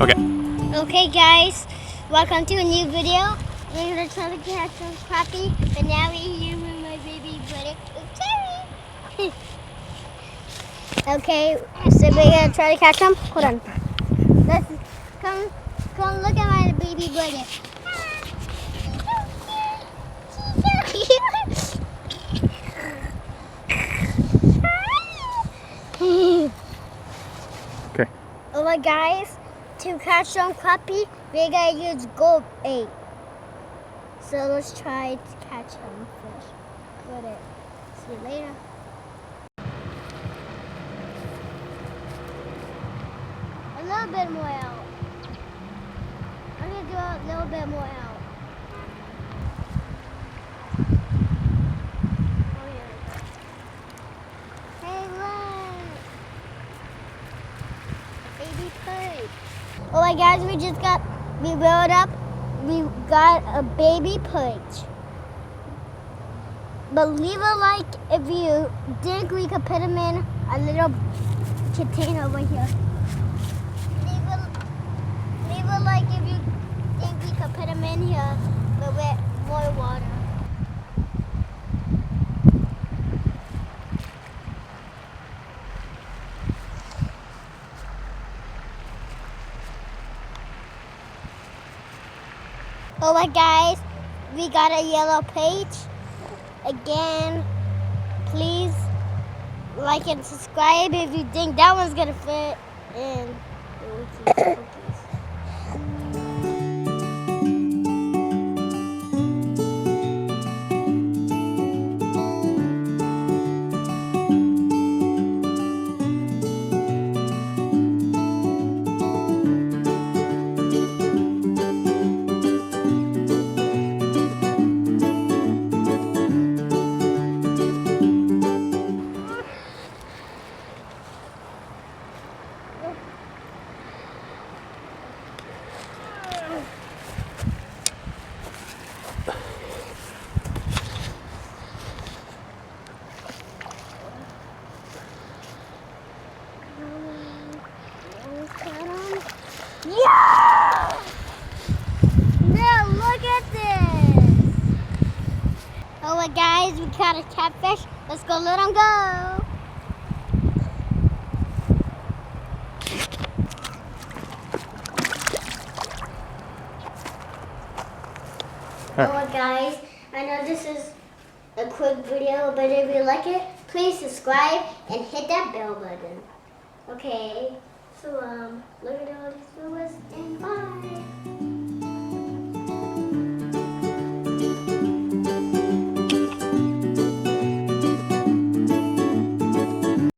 Okay. Okay guys, welcome to a new video. We're gonna try to catch some crappie, but now we're here with my baby brother, Terry. Okay, so we're gonna try to catch them. Hold on. Let's come look at my baby brother. Okay. Alright guys, to catch some crappie, we're gonna use gold bait. So let's try to catch some fish. Got it. See you later. A little bit more out. I'm gonna do a little bit more out. Oh, here we go. Hey, look! Baby pig. Alright guys, we rolled up. We got a baby perch. But leave a like if you think we could put him in a little container over here. Leave a like if you think we could put him in here, but with more water. Alright guys, we got a yellow page. Again, please like and subscribe if you think that one's gonna fit in the cookies. Yeah! Now look at this! Alright guys, we caught a catfish. Let's go let him go. Alright guys, I know this is a quick video, but if you like it, please subscribe and hit that bell button. Okay, so look at all these viewers and bye.